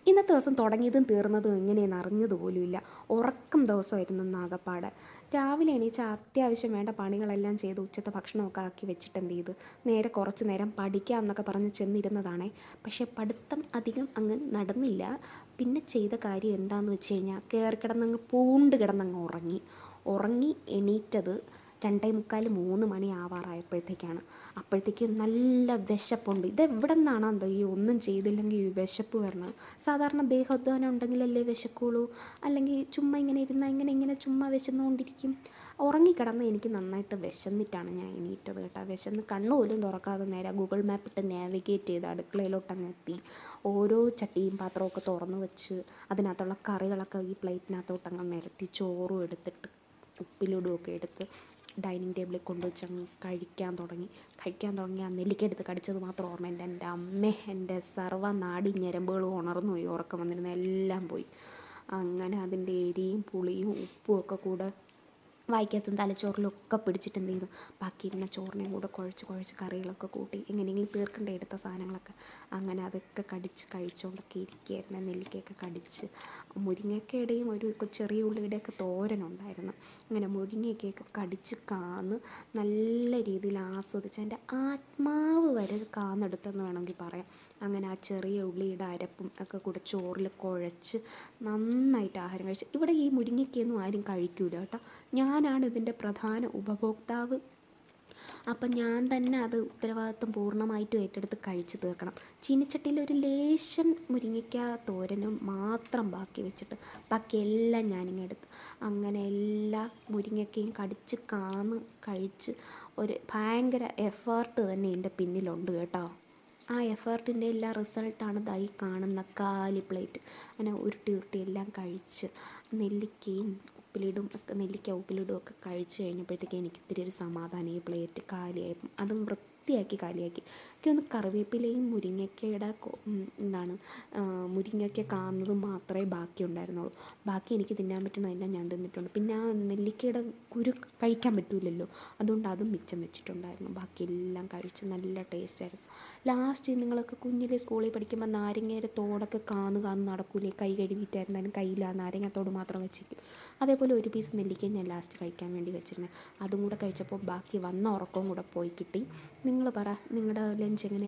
ഇന്നത്തെ ദിവസം തുടങ്ങിയതും തീർന്നതും എങ്ങനെയെന്ന് അറിഞ്ഞതുപോലുമില്ല. ഉറക്കം ദിവസമായിരുന്നു നാഗപ്പാട്. രാവിലെ എണീച്ച അത്യാവശ്യം വേണ്ട പണികളെല്ലാം ചെയ്ത് ഉച്ചത്തെ ഭക്ഷണമൊക്കെ ആക്കി വെച്ചിട്ട് എന്ത് ചെയ്തു, നേരെ കുറച്ച് നേരം പഠിക്കാം എന്നൊക്കെ പറഞ്ഞ് ചെന്നിരുന്നതാണേ. പക്ഷേ പഠിത്തം അധികം അങ്ങ് നടന്നില്ല. പിന്നെ ചെയ്ത കാര്യം എന്താണെന്ന് വെച്ച് കഴിഞ്ഞാൽ കയറിക്കിടന്നങ്ങ് പൂണ്ട് കിടന്നങ്ങ് ഉറങ്ങി എണീറ്റത് 2:45-3 മണി ആവാറായപ്പോഴത്തേക്കാണ്. അപ്പോഴത്തേക്ക് നല്ല വിശപ്പുണ്ട്. ഇതെവിടെ നിന്നാണ് എന്തോ ഈ ഒന്നും ചെയ്തില്ലെങ്കിൽ ഈ വിശപ്പ് വരണത്. സാധാരണ ദേഹോദ്ധാനം ഉണ്ടെങ്കിലല്ലേ വിശക്കുള്ളൂ, അല്ലെങ്കിൽ ചുമ്മാ ഇങ്ങനെ ഇരുന്നാൽ ഇങ്ങനെ ചുമ്മാ വിശന്നുകൊണ്ടിരിക്കും. ഉറങ്ങിക്കിടന്ന് എനിക്ക് നന്നായിട്ട് വിശന്നിട്ടാണ് ഞാൻ എണീറ്റത് കേട്ടോ. വിശന്ന് കണ്ണുപോലും തുറക്കാതെ നേരെ ഗൂഗിൾ മാപ്പ് ഇട്ട് നാവിഗേറ്റ് ചെയ്ത് അടുക്കളയിലോട്ടങ്ങ് എത്തി. ഓരോ ചട്ടിയും പാത്രമൊക്കെ തുറന്ന് വെച്ച് അതിനകത്തുള്ള കറികളൊക്കെ ഈ പ്ലേറ്റിനകത്തോട്ടങ്ങ് നിരത്തി ചോറും എടുത്തിട്ട് ഉപ്പിലിടുകയൊക്കെ എടുത്ത് ഡൈനിങ് ടേബിളിൽ കൊണ്ടുവച്ചങ്ങ് കഴിക്കാൻ തുടങ്ങി. ആ നെല്ലിക്ക എടുത്ത് കടിച്ചത് മാത്രം ഓർമ്മയുണ്ട്. എൻ്റെ അമ്മേ, എൻ്റെ സർവ്വ നാടി ഞരമ്പുകളും ഉണർന്നു പോയി. ഉറക്കം വന്നിരുന്ന എല്ലാം പോയി. അങ്ങനെ അതിൻ്റെ എരിയും പുളിയും ഉപ്പും ഒക്കെ കൂടെ വായിക്കകത്തും തലച്ചോറിലും ഒക്കെ പിടിച്ചിട്ട് എന്ത് ചെയ്തു, ബാക്കിയിരുന്ന ചോറിനെയും കൂടെ കുഴച്ച് കറികളൊക്കെ കൂട്ടി എങ്ങനെയെങ്കിലും തീർക്കേണ്ട എടുത്ത സാധനങ്ങളൊക്കെ അങ്ങനെ അതൊക്കെ കഴിച്ചുകൊണ്ടൊക്കെ ഇരിക്കുകയായിരുന്നു. നെല്ലിക്കയൊക്കെ കടിച്ച് മുരിങ്ങയ്ക്കയുടെയും ഒരു ചെറിയ ഉള്ളിയുടെയൊക്കെ തോരനുണ്ടായിരുന്നു. അങ്ങനെ മുരിങ്ങയ്ക്കയൊക്കെ കടിച്ച് കാന്ന് നല്ല രീതിയിൽ ആസ്വദിച്ച് എൻ്റെ ആത്മാവ് വരെ കാന്നെടുത്തെന്ന് വേണമെങ്കിൽ പറയാം. അങ്ങനെ ആ ചെറിയ ഉള്ളിയുടെ അരപ്പും ഒക്കെ കൂടെ ചോറിൽ കുഴച്ച് നന്നായിട്ട് ആഹാരം കഴിച്ച്. ഇവിടെ ഈ മുരിങ്ങയ്ക്കൊന്നും ആരും കഴിക്കൂല കേട്ടോ. ഞാനാണ് ഇതിൻ്റെ പ്രധാന ഉപഭോക്താവ്. അപ്പം ഞാൻ തന്നെ അത് ഉത്തരവാദിത്വം പൂർണ്ണമായിട്ടും ഏറ്റെടുത്ത് കഴിച്ച് തീർക്കണം. ചീനിച്ചട്ടിയിൽ ഒരു ലേശം മുരിങ്ങയ്ക്ക തോരനും മാത്രം ബാക്കി വെച്ചിട്ട് ബാക്കിയെല്ലാം ഞാനിങ്ങനെ എടുത്ത് അങ്ങനെ എല്ലാ മുരിങ്ങയ്ക്കയും കടിച്ച് കാന്ന് കഴിച്ച് ഒരു ഭയങ്കര എഫേർട്ട് തന്നെ എൻ്റെ പിന്നിലുണ്ട് കേട്ടോ. ആ എഫേർട്ടിൻ്റെ എല്ലാ റിസൾട്ടാണ് ദാ ഈ കാണുന്ന കാലി പ്ലേറ്റ്. അങ്ങനെ ഉരുട്ടി എല്ലാം കഴിച്ച് നെല്ലിക്ക ഉപ്പിലിടും ഒക്കെ കഴിച്ച് കഴിഞ്ഞപ്പോഴത്തേക്ക് എനിക്ക് ഇത്തിരി ഒരു സമാധാനം. ഈ പ്ലേറ്റ് കാലിയായപ്പം അതും വൃത്തിയാക്കി കാലിയാക്കി. എനിക്കൊന്ന് കറിവേപ്പിലയും മുരിങ്ങയ്ക്ക കാന്നതും മാത്രമേ ബാക്കി ഉണ്ടായിരുന്നുള്ളൂ. ബാക്കി എനിക്ക് തിന്നാൻ പറ്റുന്നതെല്ലാം ഞാൻ തിന്നിട്ടുണ്ട്. പിന്നെ ആ നെല്ലിക്കയുടെ കുരു കഴിക്കാൻ പറ്റില്ലല്ലോ, അതുകൊണ്ട് അതും മിച്ചം വെച്ചിട്ടുണ്ടായിരുന്നു. ബാക്കിയെല്ലാം കഴിച്ച് നല്ല ടേസ്റ്റായിരുന്നു. ലാസ്റ്റ് നിങ്ങളൊക്കെ കുഞ്ഞിലെ സ്കൂളിൽ പഠിക്കുമ്പോൾ നാരങ്ങയുടെ തോടൊക്കെ കാന്ന് നടക്കൂലേ, കൈ കഴുകിയിട്ടായിരുന്നാലും കയ്യിൽ ആ നാരങ്ങത്തോട് മാത്രം വെച്ചേക്കും. അതേപോലെ ഒരു പീസ് നെല്ലിക്ക ഞാൻ ലാസ്റ്റ് കഴിക്കാൻ വേണ്ടി വെച്ചിരുന്നത്. അതും കൂടെ കഴിച്ചപ്പോൾ ബാക്കി വന്ന ഉറക്കവും കൂടെ പോയി കിട്ടി. നിങ്ങൾ പറ, നിങ്ങളുടെ ലഞ്ച് എങ്ങനെ?